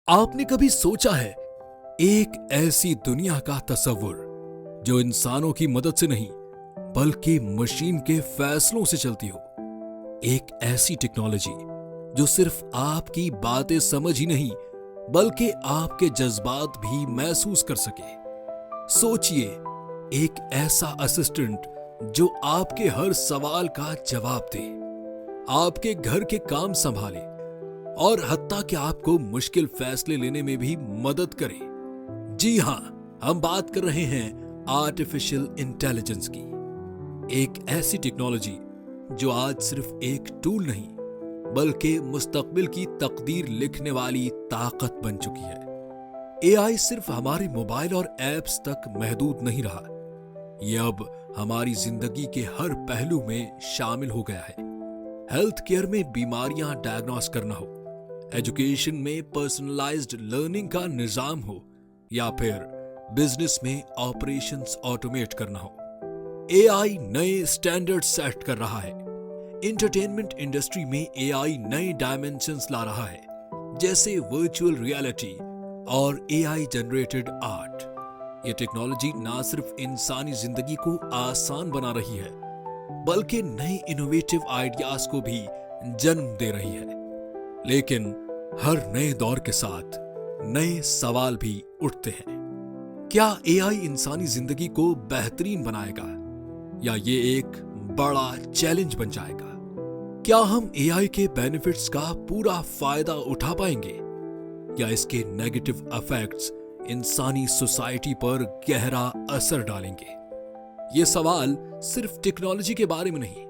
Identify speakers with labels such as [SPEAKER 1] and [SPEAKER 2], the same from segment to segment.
[SPEAKER 1] आपने कभी सोचा है एक ऐसी दुनिया का तस्वुर जो इंसानों की मदद से नहीं बल्कि मशीन के फैसलों से चलती हो। एक ऐसी टेक्नोलॉजी जो सिर्फ आपकी बातें समझ ही नहीं बल्कि आपके जज्बात भी महसूस कर सके। सोचिए, एक ऐसा असिस्टेंट जो आपके हर सवाल का जवाब दे, आपके घर के काम संभाले और हत्ता कि आपको मुश्किल फैसले लेने में भी मदद करे। जी हां, हम बात कर रहे हैं आर्टिफिशियल इंटेलिजेंस की। एक ऐसी टेक्नोलॉजी जो आज सिर्फ एक टूल नहीं बल्कि मुस्तकबिल की तकदीर लिखने वाली ताकत बन चुकी है। एआई सिर्फ हमारे मोबाइल और एप्स तक महदूद नहीं रहा, ये अब हमारी जिंदगी के हर पहलू में शामिल हो गया है। हेल्थ केयर में बीमारियां डायग्नोस करना हो, एजुकेशन में पर्सनलाइज्ड लर्निंग का निजाम हो या फिर बिजनेस में ऑपरेशंस ऑटोमेट करना हो, एआई नए स्टैंडर्ड सेट कर रहा है। एंटरटेनमेंट इंडस्ट्री में एआई नए डायमेंशंस ला रहा है, जैसे वर्चुअल रियलिटी और एआई जनरेटेड आर्ट। ये टेक्नोलॉजी ना सिर्फ इंसानी जिंदगी को आसान बना रही है बल्कि नए इनोवेटिव आइडियाज को भी जन्म दे रही है। लेकिन हर नए दौर के साथ नए सवाल भी उठते हैं। क्या एआई इंसानी जिंदगी को बेहतरीन बनाएगा या ये एक बड़ा चैलेंज बन जाएगा? क्या हम एआई के बेनिफिट्स का पूरा फायदा उठा पाएंगे या इसके नेगेटिव इफेक्ट्स इंसानी सोसाइटी पर गहरा असर डालेंगे? ये सवाल सिर्फ टेक्नोलॉजी के बारे में नहीं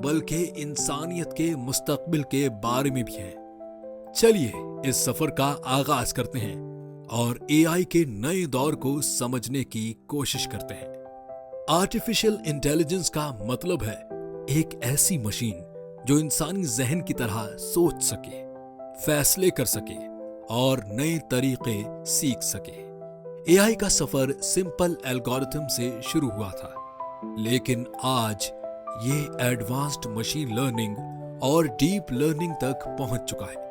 [SPEAKER 1] बल्कि इंसानियत के मुस्तकबिल के बारे में भी है। चलिए इस सफर का आगाज करते हैं और एआई के नए दौर को समझने की कोशिश करते हैं। आर्टिफिशियल इंटेलिजेंस का मतलब है एक ऐसी मशीन जो इंसानी जहन की तरह सोच सके, फैसले कर सके और नए तरीके सीख सके। एआई का सफर सिंपल एल्गोरिथम से शुरू हुआ था, लेकिन आज ये एडवांस्ड मशीन लर्निंग और डीप लर्निंग तक पहुंच चुका है।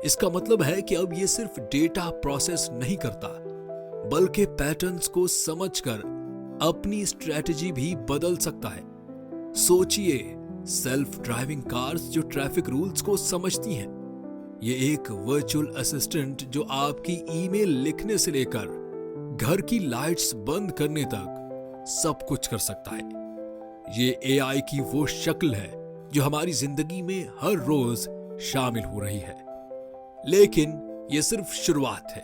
[SPEAKER 1] इसका मतलब है कि अब ये सिर्फ डेटा प्रोसेस नहीं करता बल्कि पैटर्न्स को समझकर अपनी स्ट्रेटजी भी बदल सकता है। सोचिए, सेल्फ ड्राइविंग कार्स जो ट्रैफिक रूल्स को समझती हैं, ये एक वर्चुअल असिस्टेंट जो आपकी ईमेल लिखने से लेकर घर की लाइट्स बंद करने तक सब कुछ कर सकता है। ये एआई की वो शक्ल है जो हमारी जिंदगी में हर रोज शामिल हो रही है। लेकिन ये सिर्फ शुरुआत है।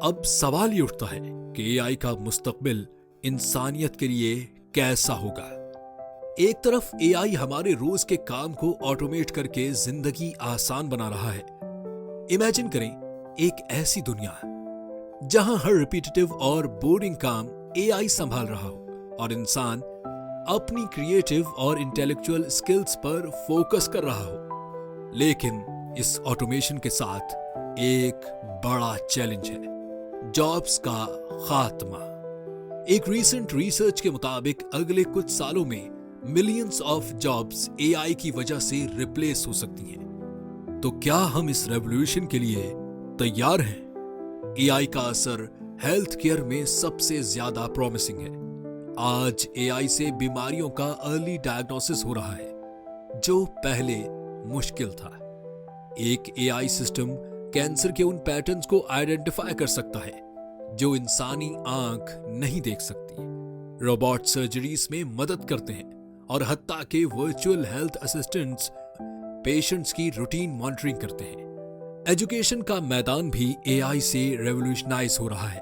[SPEAKER 1] अब सवाल ये उठता है कि एआई का मुस्तकबिल इंसानियत के लिए कैसा होगा? एक तरफ एआई हमारे रोज के काम को ऑटोमेट करके जिंदगी आसान बना रहा है। इमेजिन करें एक ऐसी दुनिया जहां हर रिपीटेटिव और बोरिंग काम एआई संभाल रहा हो और इंसान अपनी क्रिएटिव और इंटेलेक्चुअल स्किल्स पर फोकस कर रहा हो। लेकिन इस ऑटोमेशन के साथ एक बड़ा चैलेंज है, जॉब्स का खात्मा। एक रीसेंट रिसर्च के मुताबिक अगले कुछ सालों में मिलियंस ऑफ जॉब्स एआई की वजह से रिप्लेस हो सकती हैं। तो क्या हम इस रेवोल्यूशन के लिए तैयार हैं? एआई का असर हेल्थ केयर में सबसे ज्यादा प्रॉमिसिंग है। आज एआई से बीमारियों का अर्ली डायग्नोसिस हो रहा है जो पहले मुश्किल था। एक एआई सिस्टम कैंसर के उन पैटर्न्स को आइडेंटिफाई कर सकता है जो इंसानी आंख नहीं देख सकती। रोबोट सर्जरीज में मदद करते हैं और हत्ता के वर्चुअल हेल्थ असिस्टेंट्स पेशेंट्स की रूटीन मॉनिटरिंग करते हैं। एजुकेशन का मैदान भी एआई से रेवोल्यूशनाइज हो रहा है।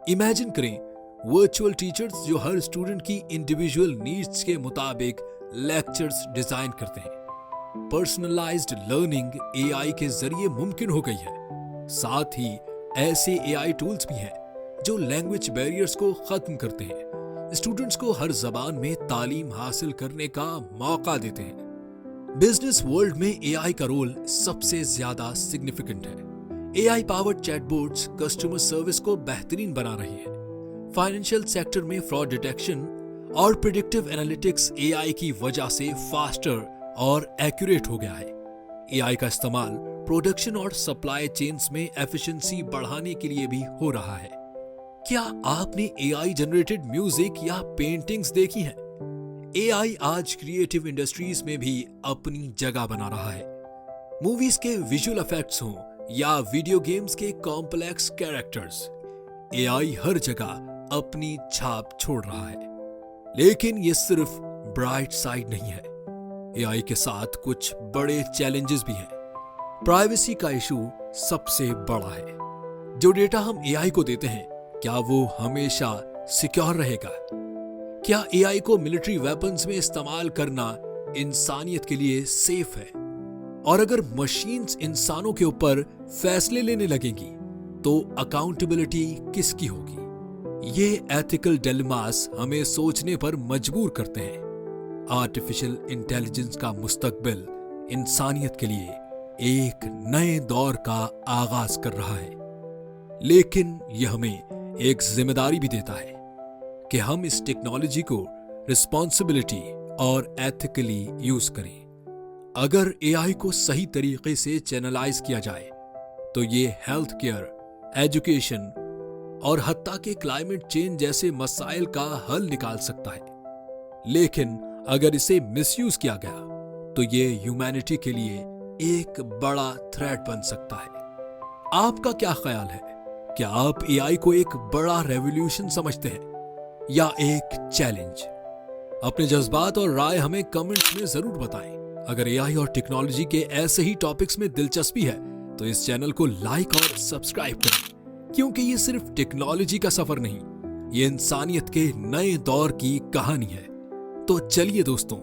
[SPEAKER 1] इमेजिन करें वर्चुअल टीचर्स जो हर स्टूडेंट की इंडिविजुअल नीड्स के मुताबिक लेक्चर्स डिजाइन करते हैं। पर्सनलाइज्ड लर्निंग एआई के जरिए मुमकिन हो गई है। साथ ही ऐसे एआई टूल्स भी हैं जो लैंग्वेज बैरियर्स को खत्म करते हैं, स्टूडेंट्स को हर जबान में तालीम हासिल करने का मौका देते हैं। बिजनेस वर्ल्ड में एआई का रोल सबसे ज्यादा सिग्निफिकेंट है। AI powered chatbots customer service को बेहतरीन बना रही है। फाइनेंशियल सेक्टर में फ्रॉड डिटेक्शन और प्रिडिक्टिव एनालिटिक्स एआई की वजह से फास्टर और एक्यूरेट हो गया है। एआई का इस्तेमाल प्रोडक्शन और सप्लाई चेन्स में एफिशिएंसी बढ़ाने के लिए भी हो रहा है। क्या आपने एआई जनरेटेड म्यूजिक या पेंटिंग्स देखी हैं? एआई आज क्रिएटिव इंडस्ट्रीज में भी अपनी जगह बना रहा है। मूवीज के विजुअल इफेक्ट्स हों या वीडियो गेम्स के कॉम्प्लेक्स कैरेक्टर्स, एआई हर जगह अपनी छाप छोड़ रहा है। लेकिन ये सिर्फ ब्राइट साइड नहीं है, एआई के साथ कुछ बड़े चैलेंजेस भी हैं। प्राइवेसी का इशू सबसे बड़ा है। जो डेटा हम एआई को देते हैं, क्या वो हमेशा सिक्योर रहेगा? क्या एआई को मिलिट्री वेपन्स में इस्तेमाल करना इंसानियत के लिए सेफ है? और अगर मशीन्स इंसानों के ऊपर फैसले लेने लगेंगी तो अकाउंटेबिलिटी किसकी होगी? ये एथिकल डिलेमास हमें सोचने पर मजबूर करते हैं। आर्टिफिशियल इंटेलिजेंस का मुस्तकबिल इंसानियत के लिए एक नए दौर का आगाज कर रहा है, लेकिन यह हमें एक जिम्मेदारी भी देता है कि हम इस टेक्नोलॉजी को रिस्पॉन्सिबिलिटी और एथिकली यूज करें। अगर एआई को सही तरीके से चैनलाइज किया जाए तो ये हेल्थ केयर, एजुकेशन और हत्ता के क्लाइमेट चेंज जैसे मसाइल का हल निकाल सकता है। लेकिन अगर इसे मिसयूज किया गया तो ये ह्यूमैनिटी के लिए एक बड़ा थ्रेट बन सकता है। आपका क्या ख्याल है? क्या आप एआई को एक बड़ा रेवोल्यूशन समझते हैं या एक चैलेंज? अपने जज्बात और राय हमें कमेंट्स में जरूर बताएं। अगर एआई और टेक्नोलॉजी के ऐसे ही टॉपिक्स में दिलचस्पी है तो इस चैनल को लाइक और सब्सक्राइब करें, क्योंकि ये सिर्फ टेक्नोलॉजी का सफर नहीं, ये इंसानियत के नए दौर की कहानी है। तो चलिए दोस्तों,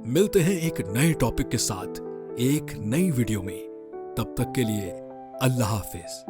[SPEAKER 1] मिलते हैं एक नए टॉपिक के साथ एक नई वीडियो में। तब तक के लिए अल्लाह हाफिज।